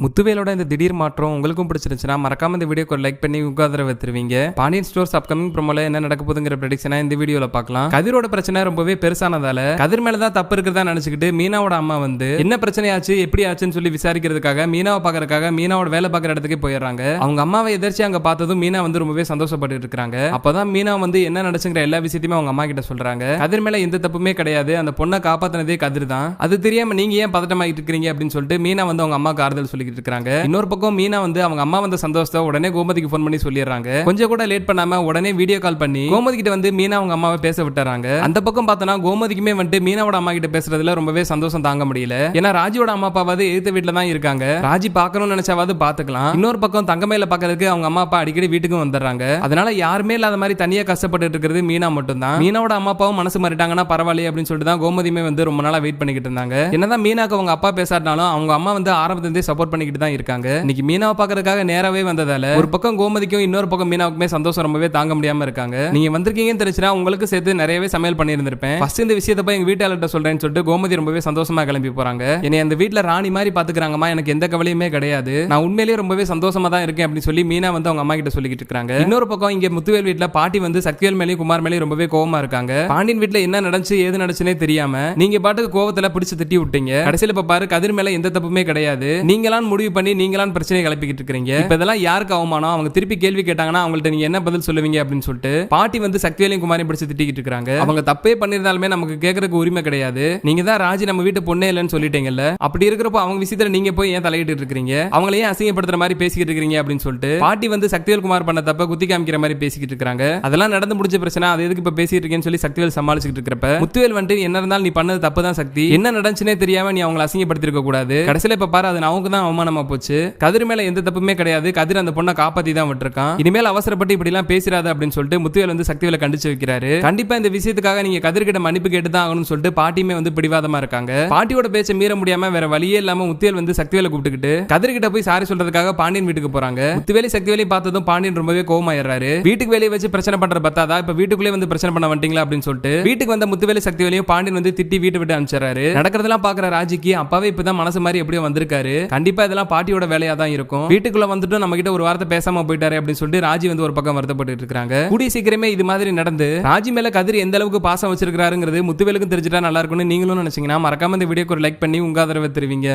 முத்துவேலோட இந்த திடீர் மாற்றம் உங்களுக்கும் பிடிச்சிருந்துச்சுன்னா மறக்காம இந்த வீடியோக்கு ஒரு லைக் பண்ணி உட்கார வைத்துருவீங்க. பாண்டியன் ஸ்டோர்ஸ் அப்கமிங் ப்ரோமோல என்ன நடக்க போகுதுங்கிற ப்ரெடிக்ஷனா இந்த வீடியோல பார்க்கலாம். கதிரோட பிரச்சனை ரொம்பவே பெருசானதால கதிர் மேலதான் தப்பு இருக்கிறதா நினைச்சுக்கிட்டு மீனாவோட அம்மா வந்து என்ன பிரச்சனையாச்சு எப்படி ஆச்சுன்னு சொல்லி விசாரிக்கிறதுக்காக மீனாவை பாக்குறதுக்காக மீனாவோட வேலை பார்க்குற இடத்துக்கு போயிடுறாங்க. அவங்க அம்மாவை எதிர்த்து அங்க பார்த்ததும் மீனா வந்து ரொம்பவே சந்தோஷப்பட்டு இருக்காங்க. அப்பதான் மீனா வந்து என்ன நடச்சுங்கிற எல்லா விஷயத்தையுமே அவங்க அம்மா கிட்ட சொல்றாங்க. கதிர் மேல எந்த தப்புமே கிடையாது, அந்த பொண்ணை காப்பாத்தினதே கதிர் தான், அது தெரியாம நீங்க ஏன் பதட்டமாயிட்டு இருக்கீங்க அப்படின்னு சொல்லிட்டு மீனா வந்து அவங்க அம்மாக்கு ஆறுதல் சொல்லி இருக்காங்க. இன்னொரு பக்கம் மீனா வந்து அவங்க அம்மா வந்த சந்தோஷத்தை உடனே கோமதிக்கு போன் பண்ணி சொல்லிடுறாங்க. கொஞ்சம் கூட லேட் பண்ணாம உடனே வீடியோ கால் பண்ணி கோமதி கிட்ட வந்து மீனா அவங்க அம்மாவை பேச விட்டுறாங்க. அந்த பக்கம் பார்த்தோன்னா கோமதிக்குமே வந்து மீனாவோட அம்மா கிட்ட பேசுறதுல ரொம்பவே சந்தோஷம் தாங்க முடியல. ஏன்னா ராஜியோட அம்மா அப்பாவது எதிர்த்த வீட்டுல தான் இருக்காங்க, ராஜி பாக்கணும்னு நினைச்சாவது பாத்துக்கலாம். இன்னொரு பக்கம் தங்கமயில பாக்குறதுக்கு அவங்க அம்மா அப்பா அடிக்கடி வீட்டுக்கும் வந்துடுறாங்க. அதனால யாருமே இல்லாத மாதிரி தனியா கஷ்டப்பட்டு இருக்கிறது மீனா மட்டும் தான். மீனாவோட அம்மா அப்பாவும் மனசு மாறிட்டாங்கன்னா பரவாயில்லை அப்படின்னு சொல்லிட்டு தான் கோமதியுமே வந்து ரொம்ப நாளா வெயிட் பண்ணிக்கிட்டு இருந்தாங்க. என்னதான் மீனாக்கு அவங்க அப்பா பேசாட்டாலும் அவங்க அம்மா வந்து ஆரம்பத்திலிருந்தே சப்போர்ட் பண்ணிக்கிட்டு தான் இருக்காங்க. இன்னைக்கு மீனாவை பாக்குறதுக்காக நேராவே வந்ததால ஒரு பக்கம் கோமதிக்கும் இன்னொரு பக்கம் மீனாவுக்குமே சந்தோஷம் ரொம்பவே தாங்க முடியாம இருக்காங்க. நீங்க வந்திருக்கீங்கன்னு தெரிஞ்சுனா உங்களுக்கு சேர்த்து நிறையவே சமையல் பண்ணி இருந்திருப்பேன். ஃபர்ஸ்ட் இந்த விஷயத்தை போய் எங்க வீட்டாளர்கிட்ட சொல்றேன்னு சொல்லிட்டு கோமதி ரொம்பவே சந்தோஷமா கிளம்பி போறாங்க. என்னை அந்த வீட்டுல ராணி மாதிரி பாத்துக்கிறாங்கம்மா, எனக்கு எந்த கவலையுமே கிடையாது, நான் உண்மையிலேயே ரொம்பவே சந்தோஷமா தான் இருக்கேன் அப்படின்னு சொல்லி மீனா வந்து அவங்க அம்மா கிட்ட சொல்லிக்கிட்டு இருக்காங்க. இன்னொரு பக்கம் இங்க முத்துவேல் வீட்டுல பாட்டி வந்து சக்திவேல் மேலேயும் குமார் மேலேயும் ரொம்பவே கோவமா இருக்காங்க. பாண்டியன் வீட்டுல என்ன நடந்துச்சு ஏது நடந்துச்சுனே தெரியாம நீங்க பாட்டுக்கு கோவத்துல பிடிச்சு திட்டி விட்டீங்க. கடைசியில இப்ப பாரு கதிர் மேல எந்த தப்புமே கிடையாது, நீங்களாம் முடிவு பண்ணி நீங்களாம் பிரச்சனை கிளப்பிக்கிட்டு இருக்கீங்க. இப்ப இதெல்லாம் யாருக்கு அவமானம்? அவங்க திருப்பி கேள்வி கேட்டாங்கன்னா அவங்கள்ட்ட நீங்க என்ன பதில் சொல்லுவீங்க அப்படின்னு சொல்லிட்டு பாட்டி வந்து சக்திவேலையும் குமாரையும் பிடிச்சு திட்டிக்கிட்டு இருக்காங்க. அவங்க தப்பே பண்ணிருந்தாலுமே நமக்கு கேட்கறதுக்கு உரிமை கிடையாது, நீங்க தான் ராஜி நம்ம வீட்டு பொண்ணே இல்லைன்னு சொல்லிட்டீங்கல்ல, அப்படி இருக்கிறப்போ அவங்க விஷயத்துல நீங்க போய் ஏன் தலையிட்டு இருக்கீங்க, அவங்கள ஏன் அசிங்கப்படுத்துற மாதிரி பேசிக்கிட்டு இருக்கீங்க அப்படின்னு சொல்லிட்டு பாட்டி வந்து சக்திவேல் குமார் பண்ண தப்ப குத்தி காமிக்கிற மாதிரி பேசிக்கிட்டு இருக்காங்க. அதெல்லாம் நடந்து முடிஞ்ச பிரச்சனை, அது எதுக்கு இப்ப பேசிட்டு இருக்கேன்னு சொல்லி சக்திவேல் சமாளிச்சுட்டு இருக்கிறப்ப முத்துவேல் வந்து என்ன இருந்தாலும் நீ பண்ணது தப்பு தான் சக்தி, என்ன நடந்துச்சுனே தெரியாம நீ அவங்களை அசிங்கப்படுத்திருக்க கூடாது, கடைசியில இப்ப பாரு அது நமக்கு தான் அவமானமா போச்சு, கதிர் மேல எந்த தப்புமே கிடையாது, கதிர் அந்த பொண்ணை காப்பாத்தி தான் விட்டுருக்கான், இனிமேல் அவசரப்பட்டு இப்படி எல்லாம் பேசிராத அப்படின்னு சொல்லிட்டு முத்துவேல் வந்து சக்திவேலை கண்டிச்சு வைக்கிறாரு. கண்டிப்பா இந்த விஷயத்துக்காக நீங்க கதிர் கிட்ட மன்னிப்பு கேட்டு தான் ஆகணும்னு சொல்லிட்டு பாட்டியுமே வந்து பிடிவாதமா இருக்காங்க. பாட்டியோட பேச்சை மீற முடியாம வேற வழியே இல்லாம முத்துவேல் வந்து சக்திவேலை கூப்பிட்டுக்கிட்டு கதிர் கிட்ட போய் சாரி சொல்றதுக்காக பாண்டியன் வீட்டுக்கு போறாங்க. முத்துவேலி சக்திவேலையும் பார்த்ததும் பாண்டியன் ரொம்பவே கோவமாயிடுறாரு. வீட்டுக்கு வெளியே வச்சு பிரச்சனை பண்ற பத்தாதா இப்ப வீட்டுக்குள்ளே வந்து பிரச்சனை பண்ண வந்துட்டீங்களா அப்படின்னு சொல்லிட்டு வீட்டுக்கு வந்த முத்துவேலி சக்திவேலையும் பாண்டியன் வந்து திட்டி வீட்டு விட்டு அனுப்பிச்சாரு. நடக்கிறதெல்லாம் பாக்குற ராஜிக்கு அப்பாவே இப்பதான் மனசு மாதிரி எப்படியோ வந்திருக்காரு, கண்டிப்பா இதெல்லாம் பாட்டியோட வேலையா தான் இருக்கும், வீட்டுக்குள்ள வந்துட்டு நம்ம கிட்ட ஒரு வார்த்தை பேசாம போயிட்டாரு அப்படின்னு சொல்லிட்டு ராஜி வந்து ஒரு பக்கம் வருத்தப்பட்டு இருக்காங்க. கூடிய சீக்கிரமே இது மாதிரி நடந்து ராஜி மேல கதிர் எந்த அளவுக்கு பாசம் வச்சிருக்காருங்கிறது முத்துவேலுக்கும் தெரிஞ்சுட்டா நல்லா இருக்கும்னு நீங்களும் நினைச்சீங்கன்னா மறக்காம இந்த வீடியோக்கு ஒரு லைக் பண்ணி உங்க ஆதரவை தெரிவிங்க.